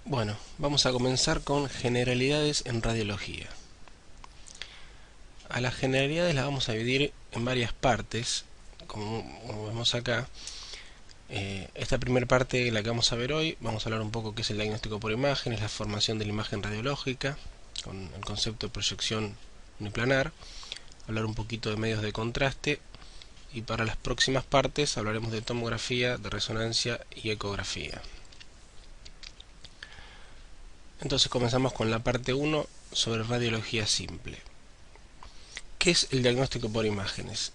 Bueno, vamos a comenzar con generalidades en radiología. A las generalidades las vamos a dividir en varias partes, como vemos acá. Esta primera parte, la que vamos a ver hoy, vamos a hablar un poco qué es el diagnóstico por imagen, es la formación de la imagen radiológica, con el concepto de proyección uniplanar, hablar un poquito de medios de contraste, y para las próximas partes hablaremos de tomografía, de resonancia y ecografía. Entonces comenzamos con la parte 1 sobre radiología simple. ¿Qué es el diagnóstico por imágenes?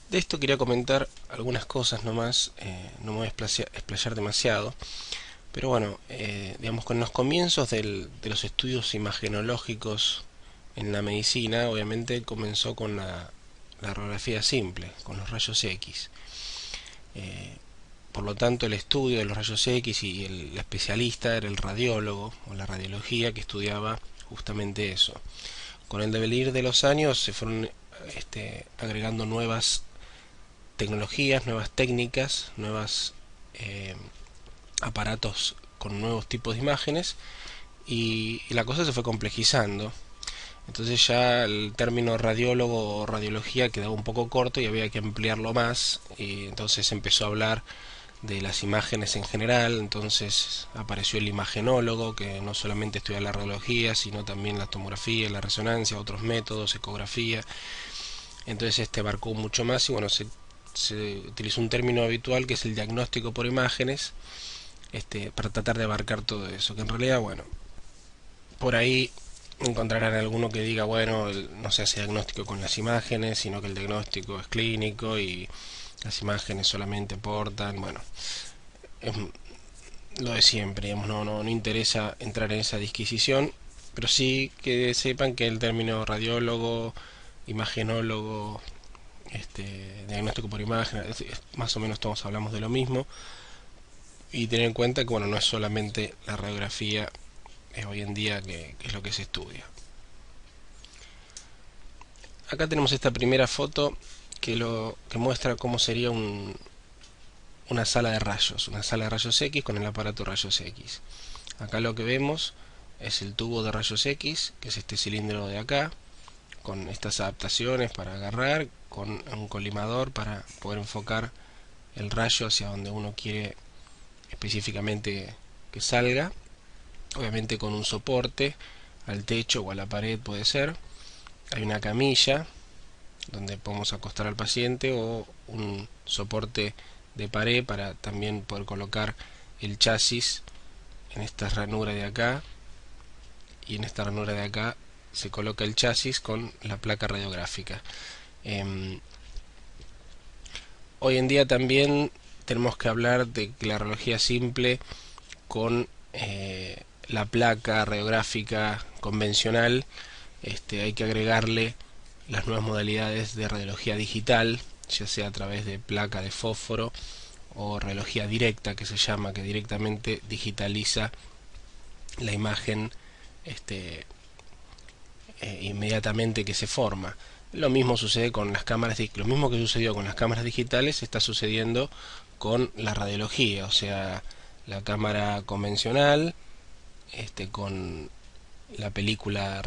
De esto quería comentar algunas cosas nomás, no me voy a explayar demasiado, pero bueno, digamos, con los comienzos de los estudios imagenológicos en la medicina, obviamente comenzó con la radiografía simple, con los rayos X. Eh, por lo tanto, el estudio de los rayos X y el especialista era el radiólogo o la radiología que estudiaba justamente eso. Con el devenir de los años se fueron agregando nuevas tecnologías, nuevas técnicas, nuevos aparatos con nuevos tipos de imágenes y la cosa se fue complejizando. Entonces ya el término radiólogo o radiología quedaba un poco corto y había que ampliarlo más, y entonces empezó a hablar de las imágenes en general. Entonces apareció el imagenólogo, que no solamente estudia la radiología sino también la tomografía, la resonancia, otros métodos, ecografía. Entonces abarcó mucho más y bueno, se utilizó un término habitual que es el diagnóstico por imágenes, para tratar de abarcar todo eso, que en realidad, bueno, por ahí encontrarán alguno que diga, bueno, no se hace diagnóstico con las imágenes, sino que el diagnóstico es clínico y las imágenes solamente aportan. Bueno, es lo de siempre, digamos, no interesa entrar en esa disquisición, pero sí que sepan que el término radiólogo, imagenólogo, diagnóstico por imagen, más o menos todos hablamos de lo mismo, y tener en cuenta que bueno, no es solamente la radiografía hoy en día que es lo que se estudia. Acá tenemos esta primera foto que muestra cómo sería una sala de rayos X con el aparato rayos X. Acá lo que vemos es el tubo de rayos X, que es este cilindro de acá, con estas adaptaciones para agarrar, con un colimador para poder enfocar el rayo hacia donde uno quiere específicamente que salga, obviamente con un soporte al techo o a la pared puede ser. Hay una camilla donde podemos acostar al paciente o un soporte de pared para también poder colocar el chasis en esta ranura de acá, y en esta ranura de acá se coloca el chasis con la placa radiográfica. Hoy en día también tenemos que hablar de que la radiología simple con la placa radiográfica convencional, hay que agregarle las nuevas modalidades de radiología digital, ya sea a través de placa de fósforo o radiología directa, que se llama, que directamente digitaliza la imagen inmediatamente que se forma. Lo mismo sucede con las cámaras, lo mismo que sucedió con las cámaras digitales está sucediendo con la radiología, o sea, la cámara convencional, con la película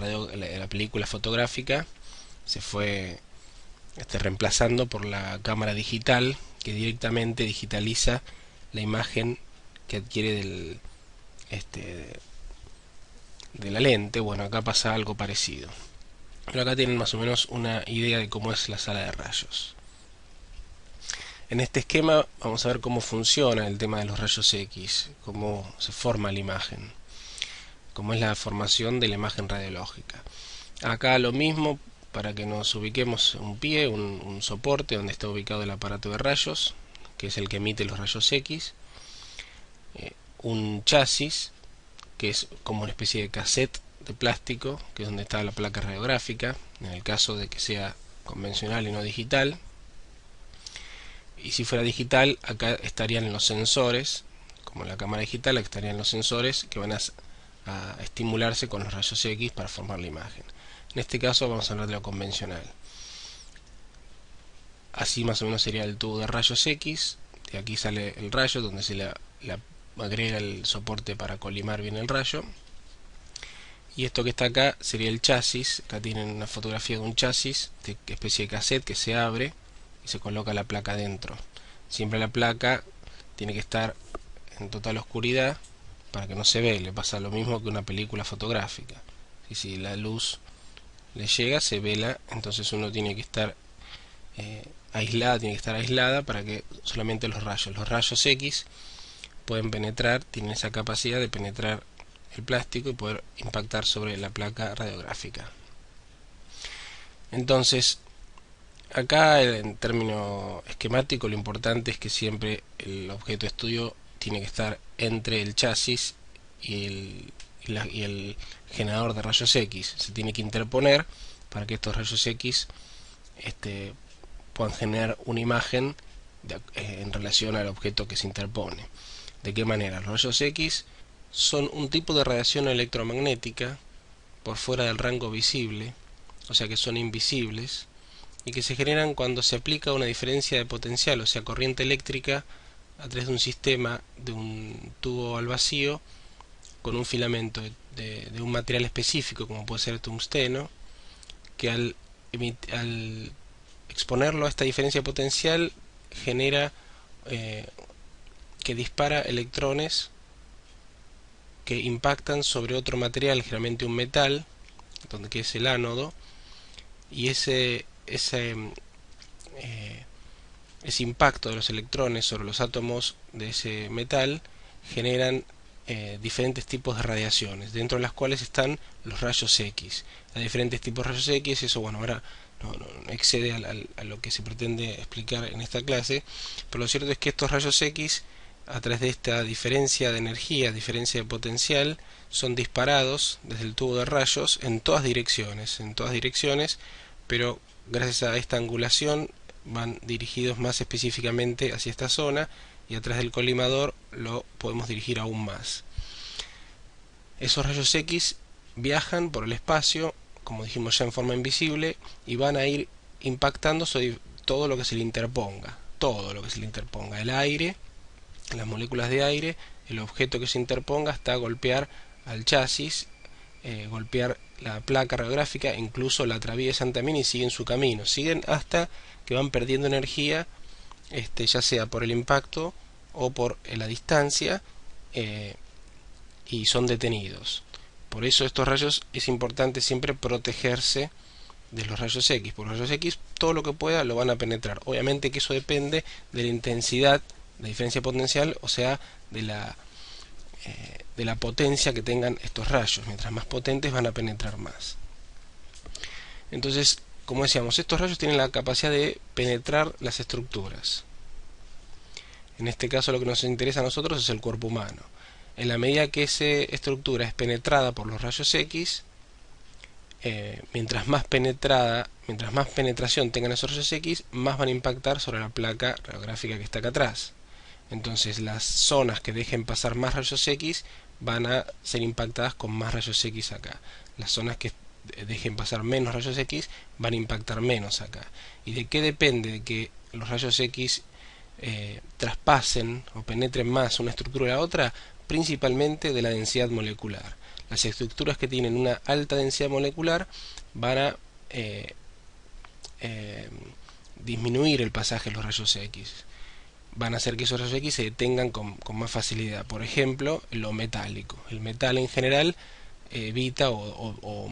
fotográfica se fue reemplazando por la cámara digital, que directamente digitaliza la imagen que adquiere de la lente. Bueno, acá pasa algo parecido, pero acá tienen más o menos una idea de cómo es la sala de rayos. En este esquema vamos a ver cómo funciona el tema de los rayos X, cómo se forma la imagen, cómo es la formación de la imagen radiológica. Acá lo mismo, para que nos ubiquemos: un pie, un soporte donde está ubicado el aparato de rayos, que es el que emite los rayos X, un chasis, que es como una especie de cassette de plástico, que es donde está la placa radiográfica, en el caso de que sea convencional y no digital. Y si fuera digital, acá estarían los sensores, como en la cámara digital, acá estarían los sensores que van a estimularse con los rayos X para formar la imagen. En este caso vamos a hablar de lo convencional. Así más o menos sería el tubo de rayos X. De aquí sale el rayo donde se la agrega el soporte para colimar bien el rayo. Y esto que está acá sería el chasis. Acá tienen una fotografía de un chasis de especie de cassette que se abre y se coloca la placa dentro. Siempre la placa tiene que estar en total oscuridad para que no se ve. Le pasa lo mismo que una película fotográfica. Y si la luz le llega, se vela. Entonces uno tiene que estar aislada para que solamente los rayos X pueden penetrar, tienen esa capacidad de penetrar el plástico y poder impactar sobre la placa radiográfica. Entonces, acá en término esquemático lo importante es que siempre el objeto de estudio tiene que estar entre el chasis y el generador de rayos X. Se tiene que interponer para que estos rayos X puedan generar una imagen en relación al objeto que se interpone. ¿De qué manera? Los rayos X son un tipo de radiación electromagnética por fuera del rango visible, o sea que son invisibles, y que se generan cuando se aplica una diferencia de potencial, o sea corriente eléctrica, a través de un sistema de un tubo al vacío con un filamento de un material específico, como puede ser tungsteno, que al exponerlo a esta diferencia potencial genera que dispara electrones que impactan sobre otro material, generalmente un metal, que es el ánodo, y ese impacto de los electrones sobre los átomos de ese metal generan diferentes tipos de radiaciones, dentro de las cuales están los rayos X. Hay diferentes tipos de rayos X, eso bueno, ahora no excede a lo que se pretende explicar en esta clase, pero lo cierto es que estos rayos X, a través de esta diferencia de energía, diferencia de potencial, son disparados desde el tubo de rayos en todas direcciones, pero gracias a esta angulación van dirigidos más específicamente hacia esta zona, y a través del colimador lo podemos dirigir aún más. Esos rayos X viajan por el espacio, como dijimos ya, en forma invisible, y van a ir impactando sobre todo lo que se le interponga, el aire, las moléculas de aire, el objeto que se interponga, hasta golpear al chasis, golpear la placa radiográfica, incluso la atraviesan también y siguen su camino, siguen hasta que van perdiendo energía, ya sea por el impacto o por la distancia, y son detenidos. Por eso estos rayos es importante siempre protegerse de los rayos X, porque los rayos X todo lo que pueda lo van a penetrar. Obviamente que eso depende de la intensidad, la diferencia potencial, o sea, de la potencia que tengan estos rayos. Mientras más potentes van a penetrar más. Entonces, como decíamos, estos rayos tienen la capacidad de penetrar las estructuras. En este caso lo que nos interesa a nosotros es el cuerpo humano. En la medida que esa estructura es penetrada por los rayos X, mientras más penetración tengan esos rayos X, más van a impactar sobre la placa radiográfica que está acá atrás. Entonces las zonas que dejen pasar más rayos X van a ser impactadas con más rayos X acá. Las zonas que dejen pasar menos rayos X van a impactar menos acá. ¿Y de qué depende de que los rayos X traspasen o penetren más una estructura a la otra? Principalmente de la densidad molecular. Las estructuras que tienen una alta densidad molecular van a disminuir el pasaje de los rayos X. Van a hacer que esos rayos X se detengan con más facilidad. Por ejemplo, lo metálico. El metal en general evita o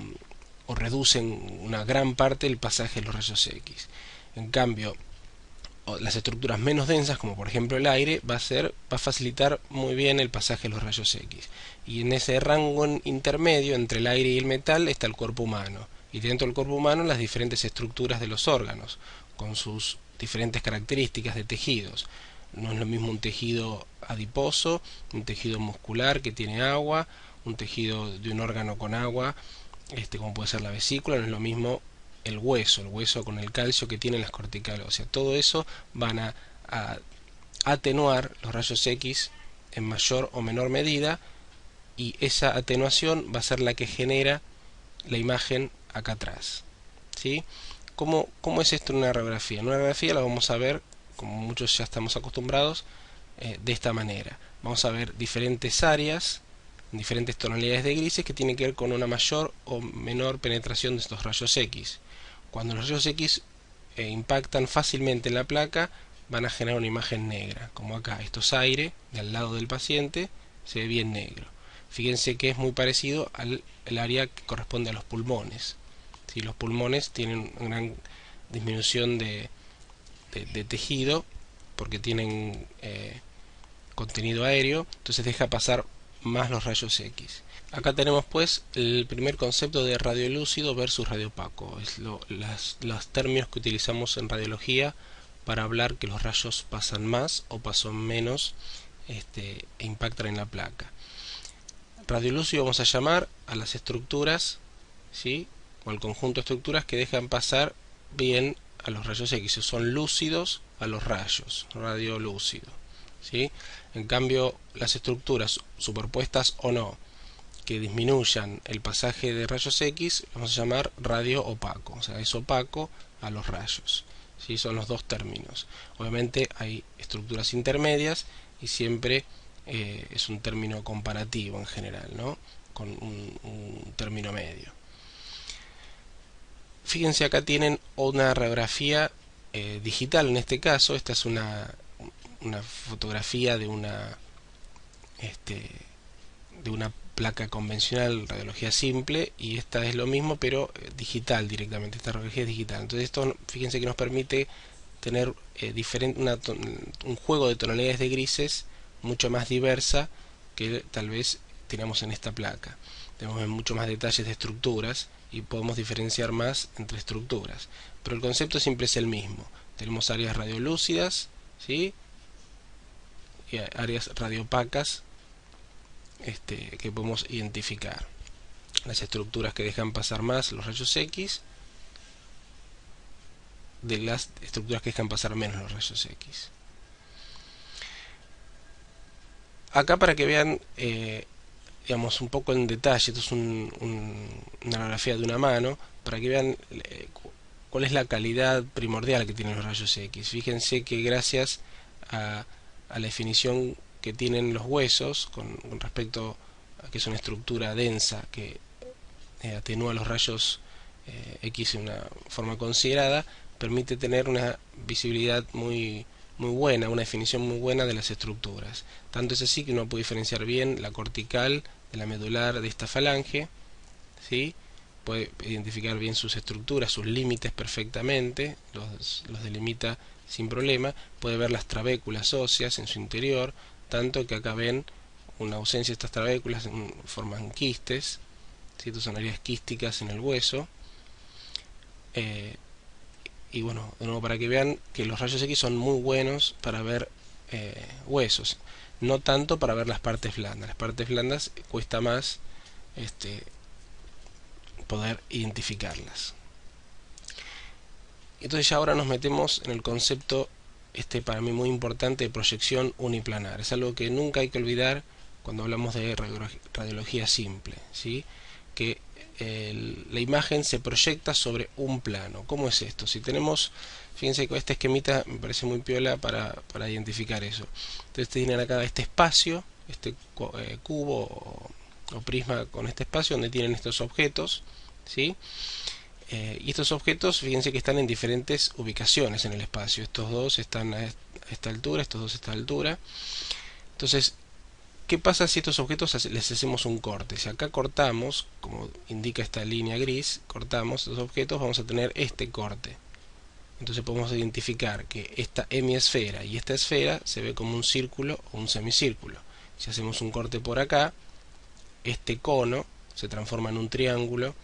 reduce en una gran parte el pasaje de los rayos X. En cambio, las estructuras menos densas, como por ejemplo el aire, va a facilitar muy bien el pasaje de los rayos X. Y en ese rango intermedio entre el aire y el metal está el cuerpo humano. Y dentro del cuerpo humano las diferentes estructuras de los órganos, con sus diferentes características de tejidos. No es lo mismo un tejido adiposo, un tejido muscular que tiene agua, un tejido de un órgano con agua, como puede ser la vesícula. No es lo mismo el hueso con el calcio que tienen las corticales. O sea, todo eso van a atenuar los rayos X en mayor o menor medida, y esa atenuación va a ser la que genera la imagen acá atrás. ¿Sí? ¿Cómo es esto en una radiografía? En una radiografía la vamos a ver, como muchos ya estamos acostumbrados, de esta manera. Vamos a ver diferentes áreas, diferentes tonalidades de grises que tienen que ver con una mayor o menor penetración de estos rayos X. Cuando los rayos X impactan fácilmente en la placa, van a generar una imagen negra, como acá. Esto es aire de al lado del paciente, se ve bien negro. Fíjense que es muy parecido al área que corresponde a los pulmones. ¿Sí? Los pulmones tienen una gran disminución de tejido porque tienen contenido aéreo, entonces deja pasar más los rayos X. Acá tenemos pues el primer concepto de radiolúcido versus radiopaco. Es los términos que utilizamos en radiología para hablar que los rayos pasan más o pasan menos e impactan en la placa. Radiolúcido vamos a llamar a las estructuras, ¿sí? O al conjunto de estructuras que dejan pasar bien a los rayos X, son lúcidos a los rayos, radiolúcido, ¿sí? En cambio, las estructuras superpuestas o no que disminuyan el pasaje de rayos X, vamos a llamar radio opaco, o sea, es opaco a los rayos, ¿sí? Son los dos términos. Obviamente hay estructuras intermedias y siempre es un término comparativo en general, ¿no? Con un término medio. Fíjense, acá tienen una radiografía digital. En este caso, esta es una fotografía de una placa convencional, radiología simple, y esta es lo mismo pero digital directamente. Esta radiología es digital. Entonces esto, fíjense que nos permite tener un juego de tonalidades de grises mucho más diversa que tal vez tenemos en esta placa. Tenemos mucho más detalles de estructuras y podemos diferenciar más entre estructuras, pero el concepto siempre es el mismo. Tenemos áreas radiolúcidas, ¿sí? Y áreas radiopacas que podemos identificar. Las estructuras que dejan pasar más los rayos X de las estructuras que dejan pasar menos los rayos X. Acá, para que vean digamos un poco en detalle, esto es una radiografía de una mano, para que vean cuál es la calidad primordial que tienen los rayos X. Fíjense que gracias a la definición que tienen los huesos con respecto a que es una estructura densa que atenúa los rayos X de una forma considerada, permite tener una visibilidad muy buena, una definición muy buena de las estructuras. Tanto es así que uno puede diferenciar bien la cortical de la medular de esta falange, ¿sí? Puede identificar bien sus estructuras, sus límites perfectamente, los delimita sin problema. Puede ver las trabéculas óseas en su interior, tanto que acá ven una ausencia de estas trabéculas, forman quistes, ¿sí? Estas son áreas quísticas en el hueso. Y bueno, de nuevo, para que vean que los rayos X son muy buenos para ver huesos, no tanto para ver las partes blandas. Las partes blandas cuesta más poder identificarlas. Entonces ya ahora nos metemos en el concepto para mí muy importante de proyección uniplanar. Es algo que nunca hay que olvidar cuando hablamos de radiología simple, ¿sí? Que la imagen se proyecta sobre un plano. ¿Cómo es esto? Si tenemos, fíjense que este esquemita me parece muy piola para identificar eso. Entonces tienen acá este espacio, este cubo o prisma con este espacio donde tienen estos objetos, ¿sí? Y estos objetos, fíjense que están en diferentes ubicaciones en el espacio. Estos dos están a esta altura, estos dos a esta altura. Entonces, ¿qué pasa si estos objetos les hacemos un corte? Si acá cortamos, como indica esta línea gris, cortamos estos objetos, vamos a tener este corte. Entonces podemos identificar que esta hemisfera y esta esfera se ve como un círculo o un semicírculo. Si hacemos un corte por acá, este cono se transforma en un triángulo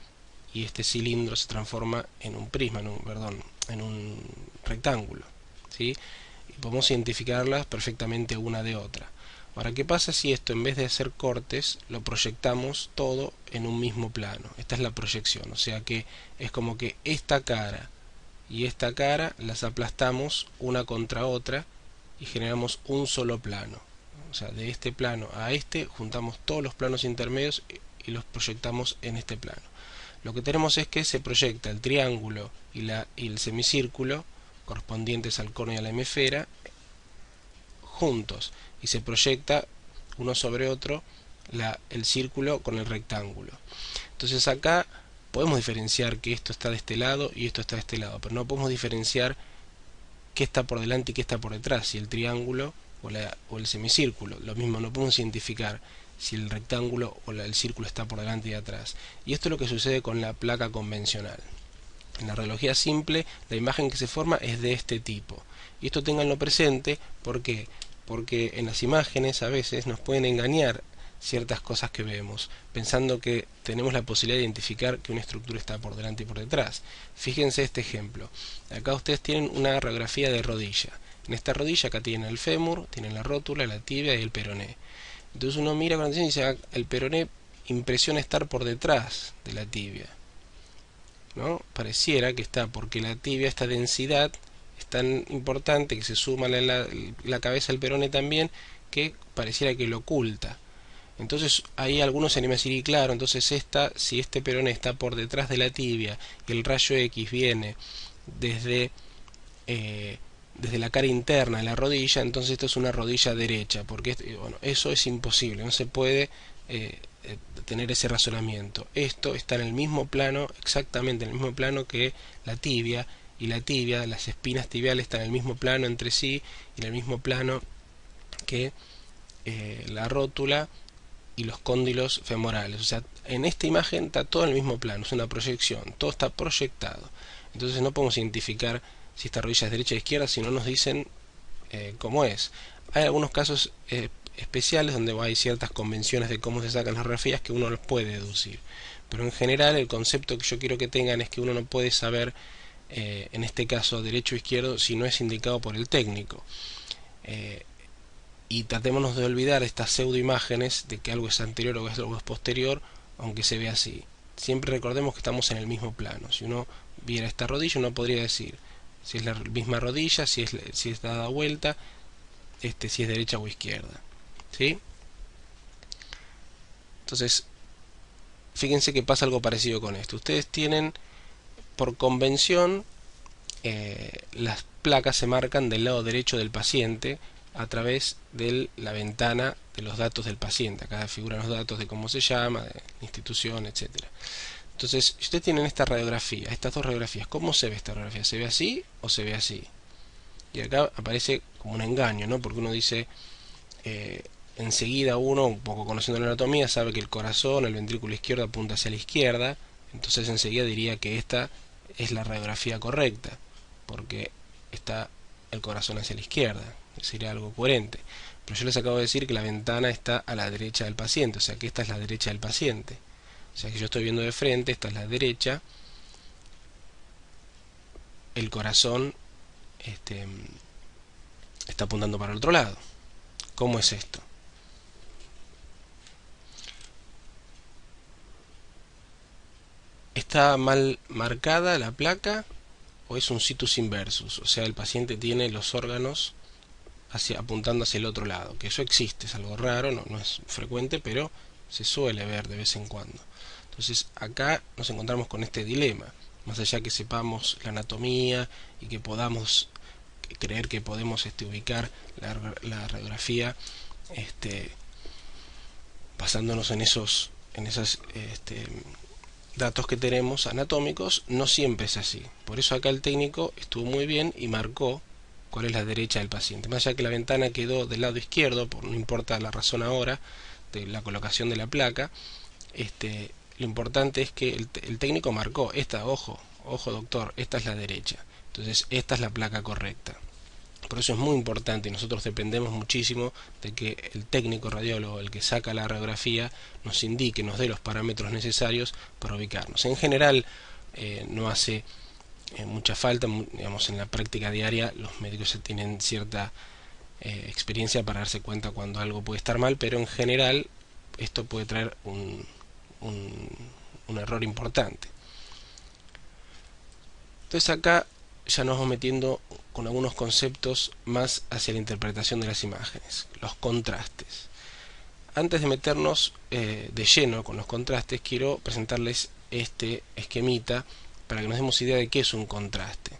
y este cilindro se transforma en un prisma, en un rectángulo, ¿sí? Y podemos identificarlas perfectamente una de otra. Ahora, ¿qué pasa si esto, en vez de hacer cortes, lo proyectamos todo en un mismo plano? Esta es la proyección, o sea que es como que esta cara y esta cara las aplastamos una contra otra y generamos un solo plano. O sea, de este plano a este juntamos todos los planos intermedios y los proyectamos en este plano. Lo que tenemos es que se proyecta el triángulo y el semicírculo correspondientes al cono y a la hemisfera juntos y se proyecta uno sobre otro el círculo con el rectángulo. Entonces acá podemos diferenciar que esto está de este lado y esto está de este lado, pero no podemos diferenciar qué está por delante y qué está por detrás, si el triángulo o el semicírculo. Lo mismo, no podemos identificar si el rectángulo o el círculo está por delante y atrás. Y esto es lo que sucede con la placa convencional. En la radiología simple, la imagen que se forma es de este tipo. Y esto ténganlo presente, ¿por qué? Porque en las imágenes a veces nos pueden engañar ciertas cosas que vemos, pensando que tenemos la posibilidad de identificar que una estructura está por delante y por detrás. Fíjense este ejemplo. Acá ustedes tienen una radiografía de rodilla. En esta rodilla acá tienen el fémur, tienen la rótula, la tibia y el peroné. Entonces uno mira con atención y dice, el peroné impresiona estar por detrás de la tibia, ¿no? Pareciera que está, porque la tibia, esta densidad es tan importante que se suma la cabeza del peroné también, que pareciera que lo oculta. Entonces ahí algunos se animan a decir, y claro, entonces si este peroné está por detrás de la tibia y el rayo X viene desde la cara interna de la rodilla, entonces esto es una rodilla derecha, porque bueno, eso es imposible, no se puede tener ese razonamiento. Esto está en el mismo plano, exactamente en el mismo plano que la tibia, y la tibia, las espinas tibiales están en el mismo plano entre sí, y en el mismo plano que la rótula y los cóndilos femorales. O sea, en esta imagen está todo en el mismo plano, es una proyección, todo está proyectado. Entonces no podemos identificar si esta rodilla es derecha o izquierda si no nos dicen cómo es. Hay algunos casos especiales donde hay ciertas convenciones de cómo se sacan las radiografías que uno los puede deducir, pero en general el concepto que yo quiero que tengan es que uno no puede saber en este caso derecho o izquierdo si no es indicado por el técnico. Y tratémonos de olvidar estas pseudo imágenes de que algo es anterior o algo es posterior, aunque se vea así. Siempre recordemos que estamos en el mismo plano. Si uno viera esta rodilla, uno podría decir si es la misma rodilla, si es dada vuelta, si es derecha o izquierda, ¿sí? Entonces, fíjense que pasa algo parecido con esto. Ustedes tienen, por convención, las placas se marcan del lado derecho del paciente a través de la ventana de los datos del paciente. Acá figuran los datos de cómo se llama, de la institución, etcétera. Entonces, si ustedes tienen esta radiografía, estas dos radiografías, ¿cómo se ve esta radiografía? ¿Se ve así o se ve así? Y acá aparece como un engaño, ¿no? Porque uno dice, enseguida uno, un poco conociendo la anatomía, sabe que el corazón, el ventrículo izquierdo apunta hacia la izquierda, entonces enseguida diría que esta es la radiografía correcta, porque está el corazón hacia la izquierda, sería algo coherente. Pero yo les acabo de decir que la ventana está a la derecha del paciente, o sea que esta es la derecha del paciente. O sea que yo estoy viendo de frente, esta es la derecha, el corazón está apuntando para el otro lado. ¿Cómo es esto? ¿Está mal marcada la placa o es un situs inversus? O sea, el paciente tiene los órganos apuntando hacia el otro lado, que eso existe, es algo raro, no es frecuente, pero se suele ver de vez en cuando. Entonces acá nos encontramos con este dilema, más allá que sepamos la anatomía y que podamos creer que podemos ubicar la radiografía basándonos en esos datos que tenemos anatómicos, no siempre es así. Por eso acá el técnico estuvo muy bien y marcó cuál es la derecha del paciente. Más allá que la ventana quedó del lado izquierdo, no importa la razón ahora de la colocación de la placa, lo importante es que el técnico marcó, ojo doctor, esta es la derecha. Entonces esta es la placa correcta. Por eso es muy importante y nosotros dependemos muchísimo de que el técnico radiólogo, el que saca la radiografía, nos indique, nos dé los parámetros necesarios para ubicarnos. En general no hace mucha falta, digamos, en la práctica diaria los médicos tienen cierta experiencia para darse cuenta cuando algo puede estar mal, pero en general esto puede traer un error importante. Entonces acá ya nos vamos metiendo con algunos conceptos más hacia la interpretación de las imágenes, los contrastes. Antes de meternos de lleno con los contrastes, quiero presentarles este esquemita para que nos demos idea de qué es un contraste.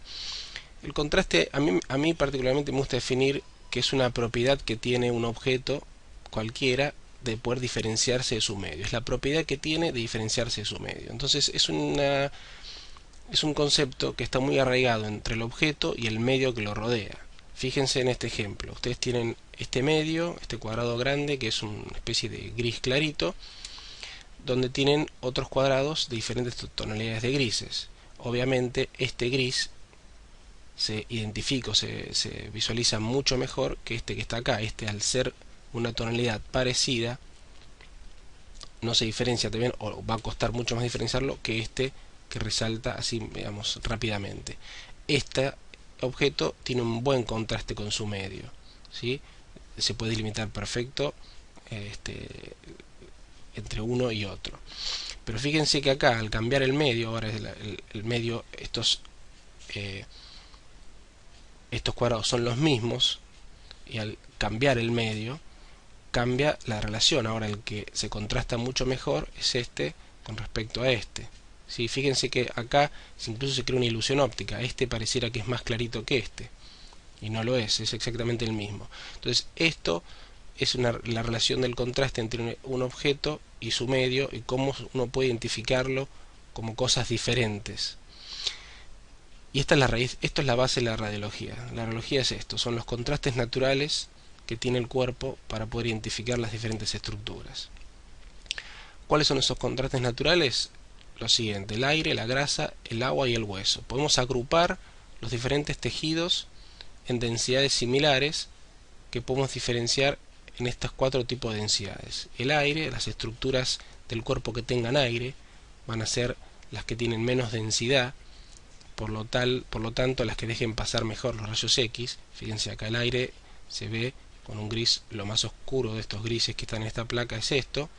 El contraste, a mí particularmente me gusta definir que es una propiedad que tiene un objeto cualquiera de poder diferenciarse de su medio. Es la propiedad que tiene de diferenciarse de su medio. Entonces es un concepto que está muy arraigado entre el objeto y el medio que lo rodea. Fíjense en este ejemplo. Ustedes tienen este medio, este cuadrado grande, que es una especie de gris clarito, donde tienen otros cuadrados de diferentes tonalidades de grises. Obviamente este gris se identifica, se visualiza mucho mejor que este que está acá. Este, al ser una tonalidad parecida, no se diferencia también, o va a costar mucho más diferenciarlo que este que resalta así, digamos, rápidamente. Este objeto tiene un buen contraste con su medio, ¿sí? Se puede delimitar perfecto entre uno y otro. Pero fíjense que acá, al cambiar el medio, ahora es el medio, estos cuadrados son los mismos, y al cambiar el medio cambia la relación. Ahora el que se contrasta mucho mejor es este con respecto a este. ¿Sí? Fíjense que acá incluso se crea una ilusión óptica. Este pareciera que es más clarito que este, y no lo es exactamente el mismo. Entonces esto es la relación del contraste entre un objeto y su medio, y cómo uno puede identificarlo como cosas diferentes. Y esta es la raíz, esto es la base de la radiología. La radiología es esto, son los contrastes naturales que tiene el cuerpo para poder identificar las diferentes estructuras. ¿Cuáles son esos contrastes naturales? Lo siguiente: el aire, la grasa, el agua y el hueso. Podemos agrupar los diferentes tejidos en densidades similares que podemos diferenciar en estos 4 tipos de densidades. El aire, las estructuras del cuerpo que tengan aire van a ser las que tienen menos densidad, por lo tanto las que dejen pasar mejor los rayos X. Fíjense acá, el aire se ve con un gris, lo más oscuro de estos grises que están en esta placa es esto,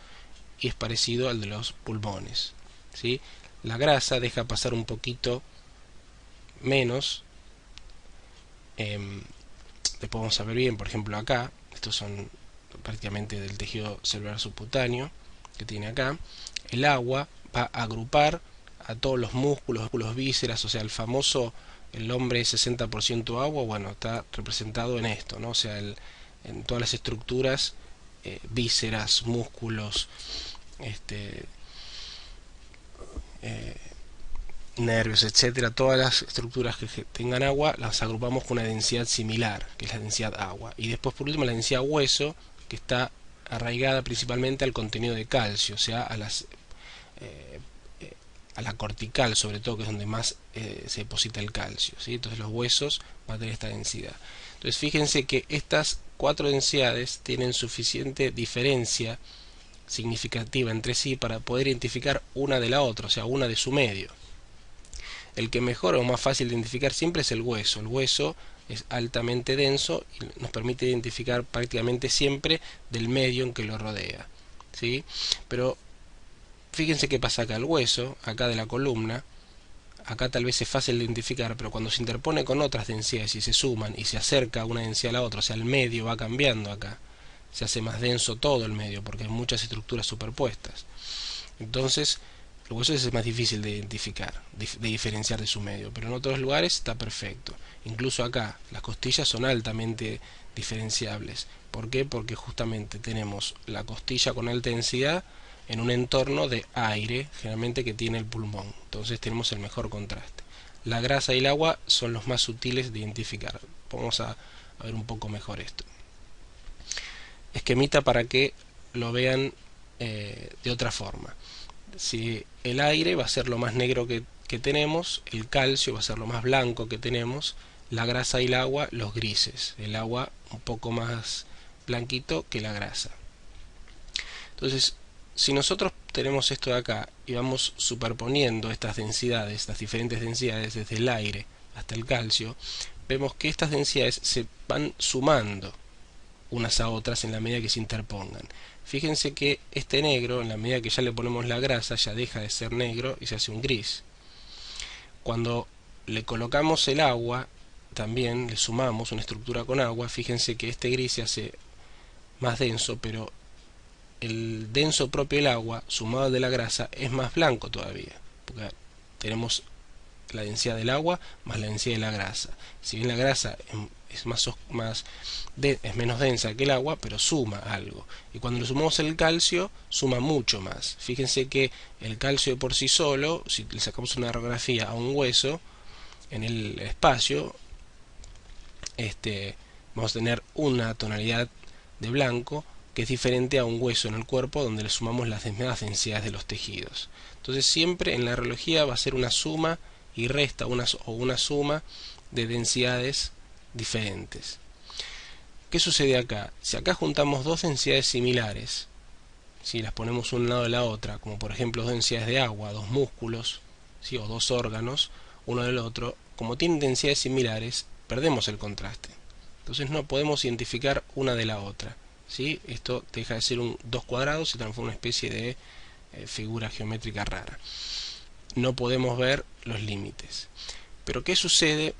y es parecido al de los pulmones, ¿sí? La grasa deja pasar un poquito menos. Después vamos a ver bien, por ejemplo acá, estos son prácticamente del tejido celular subcutáneo que tiene acá. El agua va a agrupar a todos los músculos, vísceras, o sea, el hombre es 60% agua, bueno, está representado en esto, ¿no? O sea, en todas las estructuras, vísceras, músculos, nervios, etcétera, todas las estructuras que tengan agua las agrupamos con una densidad similar, que es la densidad agua. Y después, por último, la densidad hueso, que está arraigada principalmente al contenido de calcio, o sea, a la cortical, sobre todo, que es donde más se deposita el calcio, ¿sí? Entonces los huesos van a tener esta densidad. Entonces fíjense que estas 4 densidades tienen suficiente diferencia significativa entre sí para poder identificar una de la otra, o sea, una de su medio. El que mejor o más fácil de identificar siempre es el hueso. El hueso es altamente denso y nos permite identificar prácticamente siempre del medio en que lo rodea, ¿sí? Pero fíjense qué pasa acá. El hueso, acá de la columna, acá tal vez es fácil de identificar, pero cuando se interpone con otras densidades y se suman y se acerca una densidad a la otra, o sea, el medio va cambiando acá, se hace más denso todo el medio porque hay muchas estructuras superpuestas. Entonces el hueso es más difícil de identificar, de diferenciar de su medio, pero en otros lugares está perfecto. Incluso acá las costillas son altamente diferenciables. ¿Por qué? Porque justamente tenemos la costilla con alta densidad en un entorno de aire, generalmente, que tiene el pulmón. Entonces tenemos el mejor contraste. La grasa y el agua son los más sutiles de identificar. Vamos a ver un poco mejor esto. Esquemita para que lo vean de otra forma. Si el aire va a ser lo más negro que tenemos, el calcio va a ser lo más blanco que tenemos, la grasa y el agua los grises, el agua un poco más blanquito que la grasa. Entonces, si nosotros tenemos esto de acá y vamos superponiendo estas densidades, estas diferentes densidades desde el aire hasta el calcio, vemos que estas densidades se van sumando unas a otras en la medida que se interpongan. Fíjense que este negro, en la medida que ya le ponemos la grasa, ya deja de ser negro y se hace un gris. Cuando le colocamos el agua, también le sumamos una estructura con agua, fíjense que este gris se hace más denso, pero el denso propio del agua, sumado al de la grasa, es más blanco todavía, porque tenemos la densidad del agua más la densidad de la grasa. Si bien la grasa es menos densa que el agua, pero suma algo. Y cuando le sumamos el calcio, suma mucho más. Fíjense que el calcio de por sí solo, si le sacamos una radiografía a un hueso, en el espacio, vamos a tener una tonalidad de blanco que es diferente a un hueso en el cuerpo donde le sumamos las mismas densidades de los tejidos. Entonces siempre en la radiología va a ser una suma y resta o una suma de densidades diferentes. ¿Qué sucede acá? Si acá juntamos dos densidades similares, si las ponemos un lado de la otra, como por ejemplo dos densidades de agua, dos músculos, ¿sí? O dos órganos, uno del otro, como tienen densidades similares, perdemos el contraste. Entonces no podemos identificar una de la otra, ¿sí? Esto deja de ser un 2 cuadrados y se transforma en una especie de figura geométrica rara. No podemos ver los límites. Pero ¿qué sucede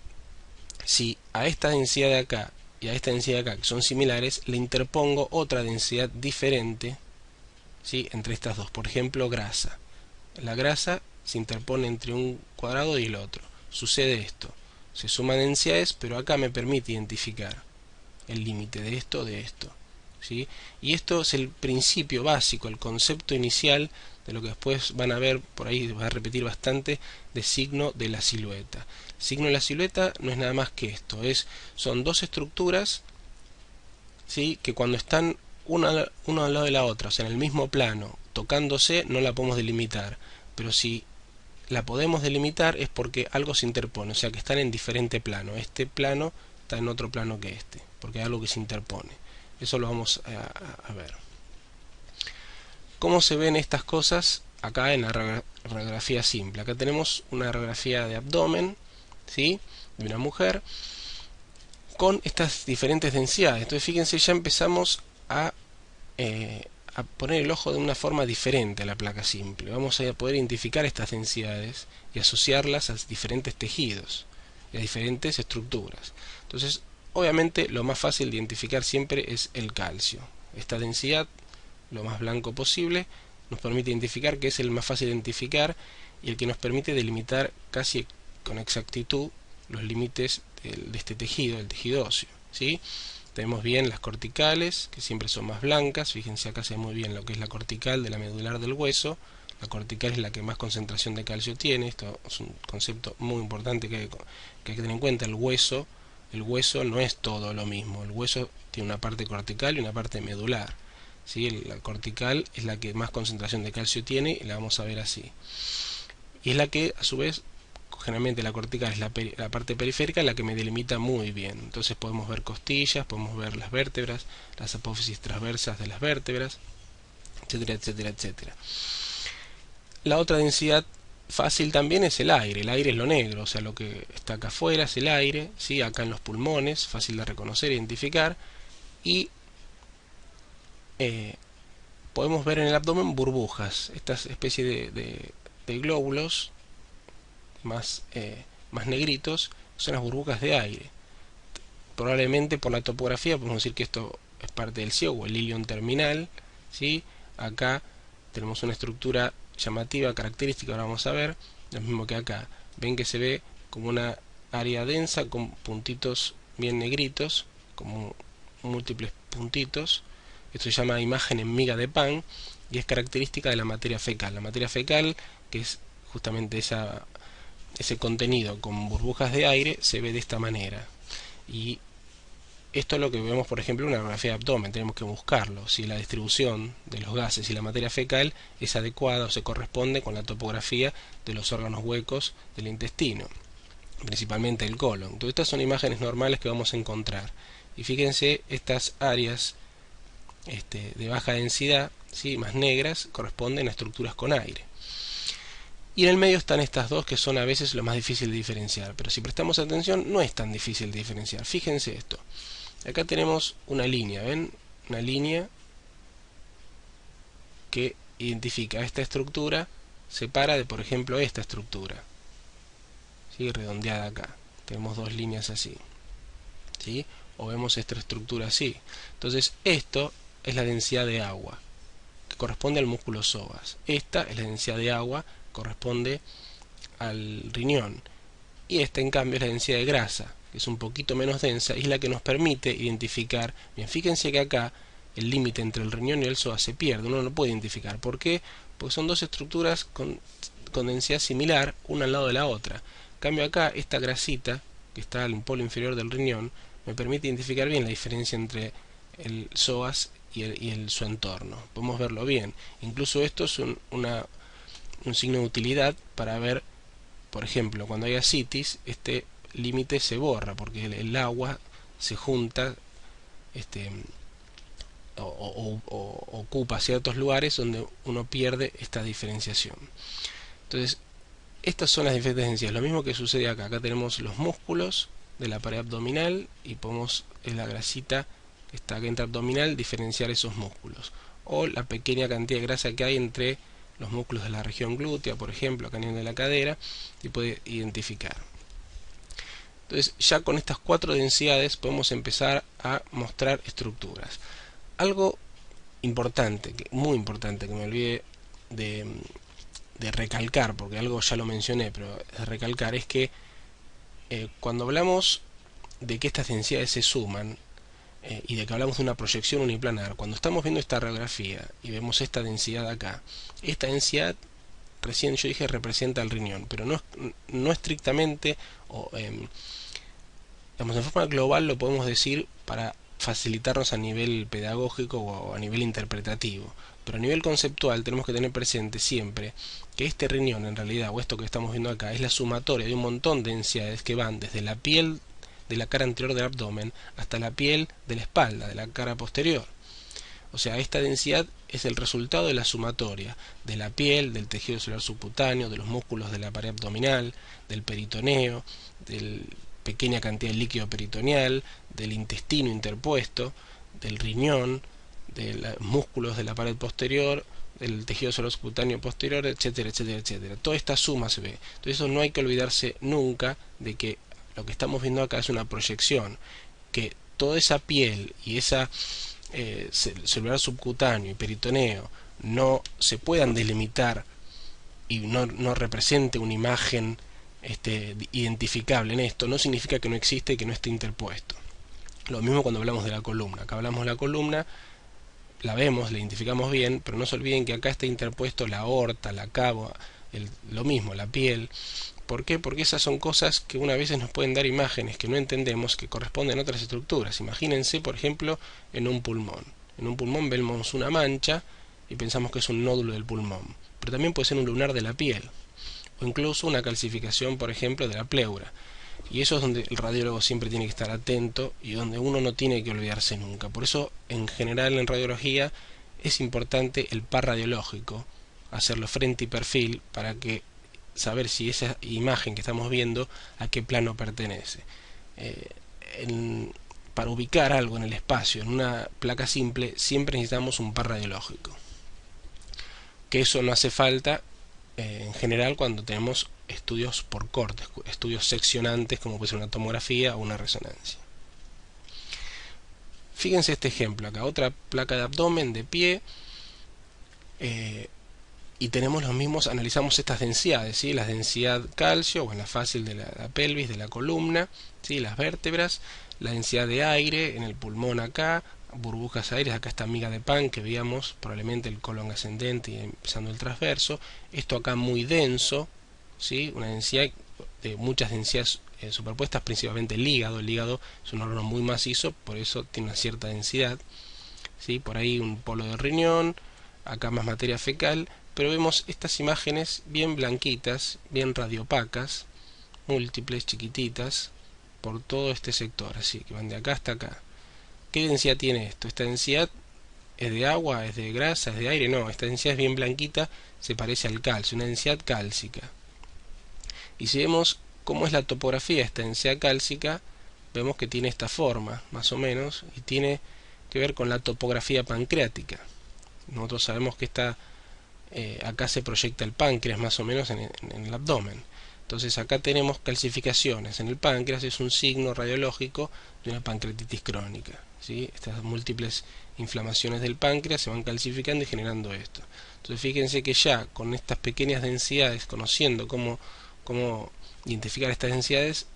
si a esta densidad de acá y a esta densidad de acá, que son similares, le interpongo otra densidad diferente, ¿sí? Entre estas dos? Por ejemplo, grasa. La grasa se interpone entre un cuadrado y el otro. Sucede esto. Se suman densidades, pero acá me permite identificar el límite de esto de esto, ¿sí? Y esto es el principio básico, el concepto inicial de lo que después van a ver, por ahí va a repetir bastante, de signo de la silueta. El signo de la silueta no es nada más que esto, son dos estructuras, ¿sí? Que cuando están una al lado de la otra, o sea en el mismo plano, tocándose, no la podemos delimitar, pero si la podemos delimitar es porque algo se interpone, o sea que están en diferente plano. Este plano está en otro plano que este, porque hay algo que se interpone. Eso lo vamos a ver. ¿Cómo se ven estas cosas? Acá en la radiografía simple. Acá tenemos una radiografía de abdomen, ¿sí? De una mujer con estas diferentes densidades. Entonces fíjense, ya empezamos a poner el ojo de una forma diferente a la placa simple. Vamos a poder identificar estas densidades y asociarlas a diferentes tejidos y a diferentes estructuras. Entonces, obviamente, lo más fácil de identificar siempre es el calcio. Esta densidad, lo más blanco posible, nos permite identificar, que es el más fácil de identificar y el que nos permite delimitar casi con exactitud los límites de este tejido, el tejido óseo, ¿sí? Tenemos bien las corticales, que siempre son más blancas. Fíjense, acá se ve muy bien lo que es la cortical de la medular del hueso. La cortical es la que más concentración de calcio tiene. Esto es un concepto muy importante que hay que tener en cuenta. El hueso no es todo lo mismo. El hueso tiene una parte cortical y una parte medular, ¿sí? La cortical es la que más concentración de calcio tiene y la vamos a ver así. Y es la que, a su vez, generalmente la cortical es la parte periférica, la que me delimita muy bien. Entonces podemos ver costillas, podemos ver las vértebras, las apófisis transversas de las vértebras, etcétera, etcétera, etcétera. La otra densidad fácil también es el aire. El aire es lo negro, o sea, lo que está acá afuera es el aire, ¿sí? Acá en los pulmones, fácil de reconocer e identificar. Y podemos ver en el abdomen burbujas, estas especies de glóbulos más negritos, son las burbujas de aire. Probablemente por la topografía podemos decir que esto es parte del ciego o el ilion terminal, ¿sí? Acá tenemos una estructura llamativa, característica, ahora vamos a ver, lo mismo que acá. Ven que se ve como una área densa con puntitos bien negritos, como múltiples puntitos. Esto se llama imagen en miga de pan y es característica de la materia fecal. La materia fecal, que es justamente ese contenido con burbujas de aire, se ve de esta manera. Y esto es lo que vemos, por ejemplo, en una radiografía de abdomen. Tenemos que buscarlo, si la distribución de los gases y la materia fecal es adecuada o se corresponde con la topografía de los órganos huecos del intestino, principalmente el colon. Entonces estas son imágenes normales que vamos a encontrar. Y fíjense, estas áreas de baja densidad, ¿sí? Más negras, corresponden a estructuras con aire. Y en el medio están estas dos, que son a veces lo más difícil de diferenciar, pero si prestamos atención no es tan difícil de diferenciar. Fíjense esto. Acá tenemos una línea, ¿ven? Una línea que identifica esta estructura, separa de, por ejemplo, esta estructura, ¿sí? Redondeada acá. Tenemos dos líneas así, ¿sí? O vemos esta estructura así. Entonces esto es la densidad de agua, que corresponde al músculo psoas. Esta es la densidad de agua, corresponde al riñón. y esta en cambio es la densidad de grasa, que es un poquito menos densa y es la que nos permite identificar. Bien, fíjense que acá el límite entre el riñón y el psoas se pierde, uno no puede identificar. ¿Por qué? Porque son dos estructuras con densidad similar, una al lado de la otra. En cambio acá, esta grasita, que está al polo inferior del riñón, me permite identificar bien la diferencia entre el psoas y su entorno. Podemos verlo bien. Incluso esto es un signo de utilidad para ver, por ejemplo, cuando hay ascitis, este límite se borra porque el agua se junta, ocupa ciertos lugares donde uno pierde esta diferenciación. Entonces, estas son las diferentes densidades. Lo mismo que sucede acá. Acá tenemos los músculos de la pared abdominal y podemos, en la grasita que está acá intraabdominal, diferenciar esos músculos. O la pequeña cantidad de grasa que hay entre los músculos de la región glútea, por ejemplo, acá a nivel de la cadera, se puede identificar. Entonces, ya con estas 4 densidades podemos empezar a mostrar estructuras. Algo importante, muy importante, que me olvidé de recalcar, porque algo ya lo mencioné, pero de recalcar, es que cuando hablamos de que estas densidades se suman y de que hablamos de una proyección uniplanar, cuando estamos viendo esta radiografía y vemos esta densidad acá, esta densidad, recién yo dije, representa el riñón, pero no estrictamente, digamos, en forma global lo podemos decir para facilitarnos a nivel pedagógico o a nivel interpretativo, pero a nivel conceptual tenemos que tener presente siempre que este riñón, en realidad, o esto que estamos viendo acá, es la sumatoria de un montón de densidades que van desde la piel de la cara anterior del abdomen hasta la piel de la espalda, de la cara posterior. O sea, esta densidad es el resultado de la sumatoria de la piel, del tejido celular subcutáneo, de los músculos de la pared abdominal, del peritoneo, de pequeña cantidad de líquido peritoneal, del intestino interpuesto, del riñón, de los músculos de la pared posterior, del tejido celular subcutáneo posterior, etcétera, etcétera, etcétera. Toda esta suma se ve. Entonces eso no hay que olvidarse nunca de que lo que estamos viendo acá es una proyección, que toda esa piel y esa celular subcutáneo y peritoneo no se puedan delimitar y no represente una imagen identificable en esto, no significa que no existe y que no esté interpuesto. Lo mismo cuando hablamos de la columna. Acá hablamos de la columna, la vemos, la identificamos bien, pero no se olviden que acá está interpuesto la aorta, la cava, lo mismo, la piel. ¿Por qué? Porque esas son cosas que una vez nos pueden dar imágenes que no entendemos, que corresponden a otras estructuras. Imagínense, por ejemplo, en un pulmón. En un pulmón vemos una mancha y pensamos que es un nódulo del pulmón, pero también puede ser un lunar de la piel, o incluso una calcificación, por ejemplo, de la pleura. Y eso es donde el radiólogo siempre tiene que estar atento y donde uno no tiene que olvidarse nunca. Por eso, en general, en radiología es importante el par radiológico, hacerlo frente y perfil para que saber si esa imagen que estamos viendo a qué plano pertenece. Para ubicar algo en el espacio, en una placa simple, siempre necesitamos un par radiológico. Que eso no hace falta en general cuando tenemos estudios por cortes, estudios seccionantes como puede ser una tomografía o una resonancia. Fíjense este ejemplo acá, otra placa de abdomen de pie, y tenemos los mismos, analizamos estas densidades, ¿sí? La densidad calcio, o en la fácil de la pelvis, de la columna, ¿sí? Las vértebras, la densidad de aire en el pulmón acá, burbujas aéreas, acá esta miga de pan que veíamos, probablemente el colon ascendente y empezando el transverso, esto acá muy denso, ¿sí? Una densidad de muchas densidades superpuestas, principalmente el hígado es un órgano muy macizo, por eso tiene una cierta densidad, ¿sí? Por ahí un polo de riñón, acá más materia fecal, pero vemos estas imágenes bien blanquitas, bien radiopacas, múltiples, chiquititas, por todo este sector, así que van de acá hasta acá. ¿Qué densidad tiene esto? ¿Esta densidad es de agua, es de grasa, es de aire? No, esta densidad es bien blanquita, se parece al calcio, una densidad cálcica. Y si vemos cómo es la topografía de esta densidad cálcica, vemos que tiene esta forma, más o menos, y tiene que ver con la topografía pancreática. Nosotros sabemos que acá se proyecta el páncreas más o menos en el abdomen. Entonces acá tenemos calcificaciones en el páncreas, es un signo radiológico de una pancreatitis crónica, ¿sí? Estas múltiples inflamaciones del páncreas se van calcificando y generando esto. Entonces fíjense que ya con estas pequeñas densidades, conociendo cómo identificar estas densidades,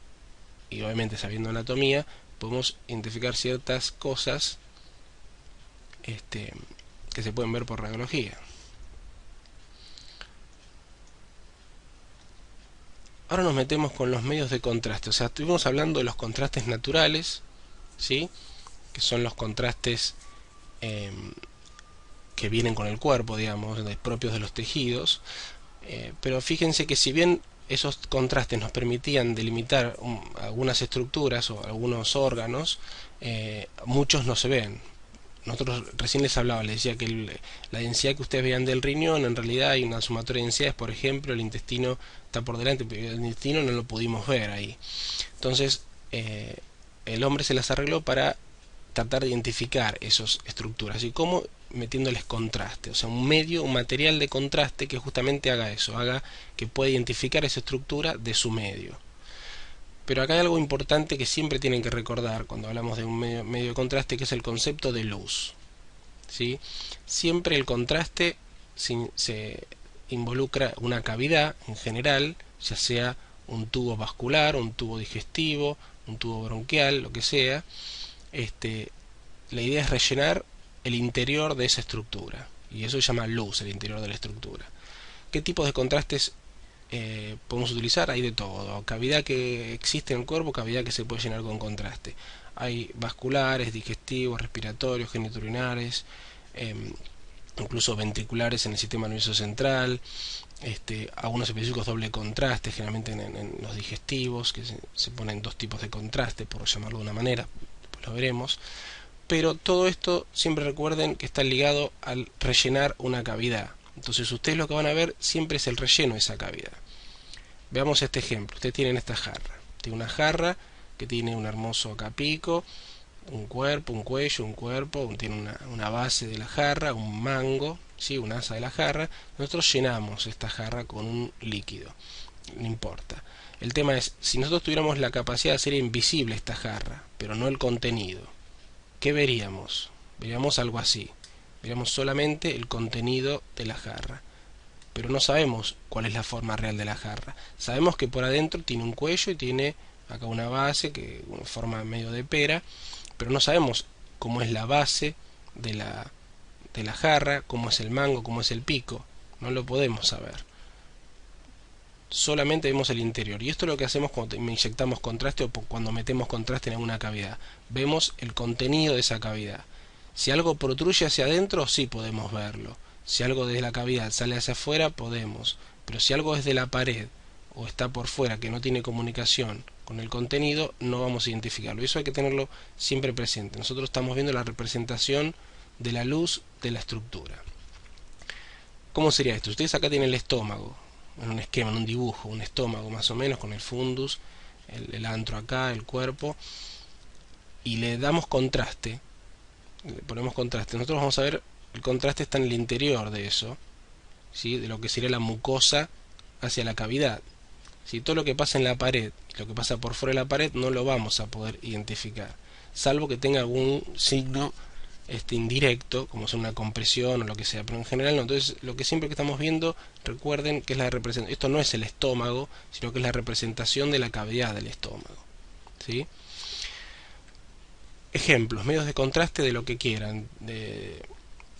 y obviamente sabiendo anatomía, podemos identificar ciertas cosas que se pueden ver por radiología. Ahora nos metemos con los medios de contraste. O sea, estuvimos hablando de los contrastes naturales, ¿sí? Que son los contrastes que vienen con el cuerpo, digamos, propios de los tejidos. Pero fíjense que si bien esos contrastes nos permitían delimitar algunas estructuras o algunos órganos, muchos no se ven. Nosotros recién les hablaba, les decía que la densidad que ustedes vean del riñón, en realidad hay una sumatoria de densidades. Por ejemplo, el intestino está por delante, pero el intestino no lo pudimos ver ahí. Entonces, el hombre se las arregló para tratar de identificar esas estructuras. ¿Y cómo? Metiéndoles contraste, o sea, un medio, un material de contraste que justamente haga eso, haga que pueda identificar esa estructura de su medio. Pero acá hay algo importante que siempre tienen que recordar cuando hablamos de un medio de contraste, que es el concepto de luz, ¿sí? Siempre el contraste se involucra una cavidad en general, ya sea un tubo vascular, un tubo digestivo, un tubo bronquial, lo que sea. La idea es rellenar el interior de esa estructura, y eso se llama luz, el interior de la estructura. ¿Qué tipos de contrastes podemos utilizar? Hay de todo. Cavidad que existe en el cuerpo, cavidad que se puede llenar con contraste. Hay vasculares, digestivos, respiratorios, genitourinarios, incluso ventriculares en el sistema nervioso central. Algunos específicos doble contraste, generalmente en los digestivos, que se ponen dos tipos de contraste, por llamarlo de una manera, después lo veremos. Pero todo esto, siempre recuerden que está ligado al rellenar una cavidad. Entonces ustedes lo que van a ver siempre es el relleno de esa cavidad. Veamos este ejemplo. Ustedes tienen esta jarra. Tiene una jarra que tiene un hermoso capico, un cuerpo, un cuello, un cuerpo, tiene una base de la jarra, un mango, ¿sí? Un asa de la jarra. Nosotros llenamos esta jarra con un líquido. No importa. El tema es, si nosotros tuviéramos la capacidad de hacer invisible esta jarra, pero no el contenido, ¿qué veríamos? Veríamos algo así. Veríamos solamente el contenido de la jarra, pero no sabemos cuál es la forma real de la jarra. Sabemos que por adentro tiene un cuello y tiene acá una base que una forma medio de pera, pero no sabemos cómo es la base de la jarra, cómo es el mango, cómo es el pico. No lo podemos saber. Solamente vemos el interior, y esto es lo que hacemos cuando inyectamos contraste o cuando metemos contraste en alguna cavidad. Vemos el contenido de esa cavidad. Si algo protruye hacia adentro, sí podemos verlo. Si algo desde la cavidad sale hacia afuera, podemos. Pero si algo es de la pared o está por fuera, que no tiene comunicación con el contenido, no vamos a identificarlo. Y eso hay que tenerlo siempre presente. Nosotros estamos viendo la representación de la luz de la estructura. ¿Cómo sería esto? Ustedes acá tienen el estómago, en un esquema, en un dibujo, un estómago más o menos, con el fundus, el antro acá, el cuerpo, y le damos contraste. Le ponemos contraste. Nosotros vamos a ver, el contraste está en el interior de eso, ¿sí? De lo que sería la mucosa hacia la cavidad. Si todo lo que pasa en la pared, lo que pasa por fuera de la pared, no lo vamos a poder identificar, salvo que tenga algún signo indirecto, como sea una compresión o lo que sea, pero en general no. Entonces, lo que siempre que estamos viendo, recuerden que es la representación. Esto no es el estómago, sino que es la representación de la cavidad del estómago, ¿sí? Ejemplos, medios de contraste de lo que quieran.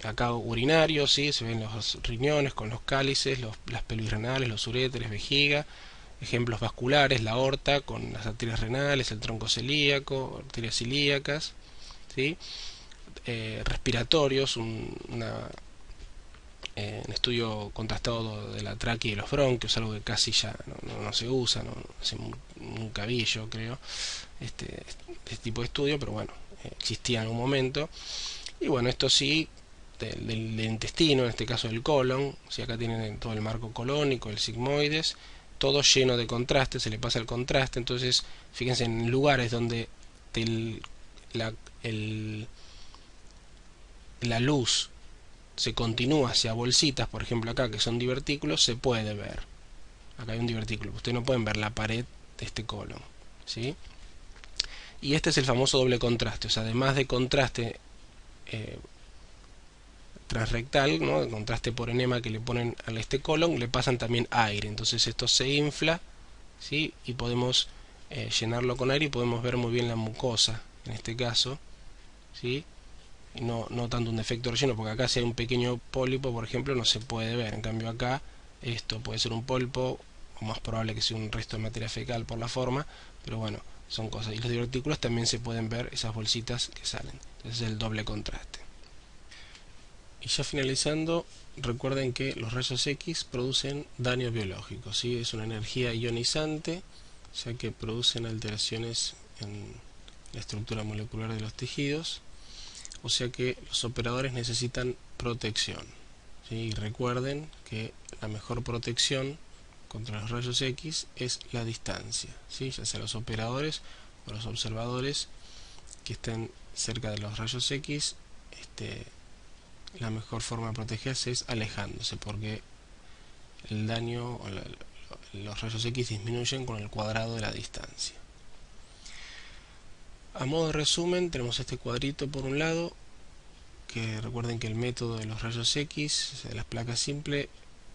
Acá urinarios, ¿sí? Se ven los riñones con los cálices, las pelvis renales, los uréteres, vejiga. Ejemplos vasculares, la aorta con las arterias renales, el tronco celíaco, arterias ilíacas, ¿sí? Respiratorios, un estudio contrastado de la tráquea y los bronquios, algo que casi ya no se usa, hace nunca vi yo, creo, este tipo de estudio, pero bueno, existía en algún momento. Y bueno, esto sí, del intestino, en este caso del colon, si acá tienen todo el marco colónico, el sigmoides, todo lleno de contraste, se le pasa el contraste. Entonces fíjense, en lugares donde la luz se continúa hacia bolsitas, por ejemplo acá que son divertículos, se puede ver. Acá hay un divertículo, ustedes no pueden ver la pared de este colon, ¿sí? Y este es el famoso doble contraste, o sea, además de contraste transrectal, ¿no? De contraste por enema que le ponen a este colon, le pasan también aire. Entonces esto se infla, ¿sí? Y podemos llenarlo con aire y podemos ver muy bien la mucosa, en este caso, ¿sí? Y no tanto un defecto de relleno, porque acá si hay un pequeño pólipo, por ejemplo, no se puede ver. En cambio acá, esto puede ser un pólipo, o más probable que sea un resto de materia fecal por la forma, pero bueno, son cosas. Y los divertículos también se pueden ver, esas bolsitas que salen. Entonces es el doble contraste. Y ya finalizando, recuerden que los rayos X producen daño biológico, ¿sí? Es una energía ionizante, ya que producen alteraciones en la estructura molecular de los tejidos, o sea que los operadores necesitan protección, ¿sí? Y recuerden que la mejor protección contra los rayos X es la distancia, ¿sí? Ya sea los operadores o los observadores que estén cerca de los rayos X, la mejor forma de protegerse es alejándose, porque el daño o los rayos X disminuyen con el cuadrado de la distancia. A modo de resumen, tenemos este cuadrito por un lado, que recuerden que el método de los rayos X, de las placas simples,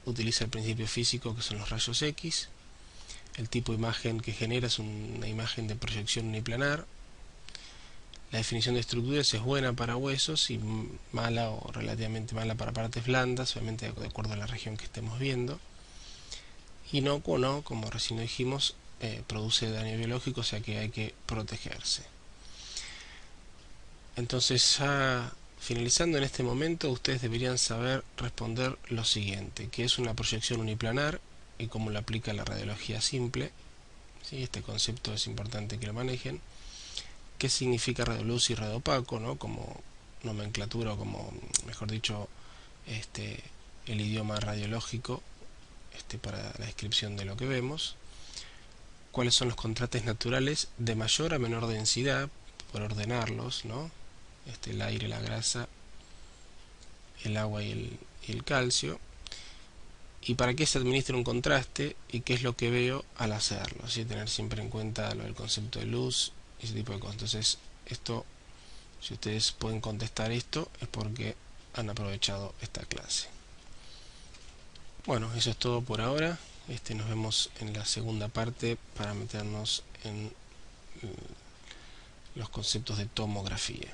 utiliza el principio físico que son los rayos X. El tipo de imagen que genera es una imagen de proyección uniplanar. La definición de estructuras es buena para huesos y mala o relativamente mala para partes blandas, obviamente de acuerdo a la región que estemos viendo. Inocuo no, como recién dijimos, produce daño biológico, o sea que hay que protegerse. Entonces, ya finalizando en este momento, ustedes deberían saber responder lo siguiente: ¿qué es una proyección uniplanar y cómo lo aplica la radiología simple? ¿Sí? Este concepto es importante que lo manejen. ¿Qué significa radioluz y radiopaco, ¿no? Como nomenclatura, o como, mejor dicho, el idioma radiológico, para la descripción de lo que vemos. ¿Cuáles son los contrastes naturales de mayor a menor densidad, por ordenarlos, ¿no? El aire, la grasa, el agua y el calcio? ¿Y para qué se administra un contraste? ¿Y qué es lo que veo al hacerlo? Así tener siempre en cuenta lo del concepto de luz y ese tipo de cosas. Entonces, esto, si ustedes pueden contestar esto, es porque han aprovechado esta clase. Bueno, eso es todo por ahora. Nos vemos en la segunda parte para meternos en los conceptos de tomografía.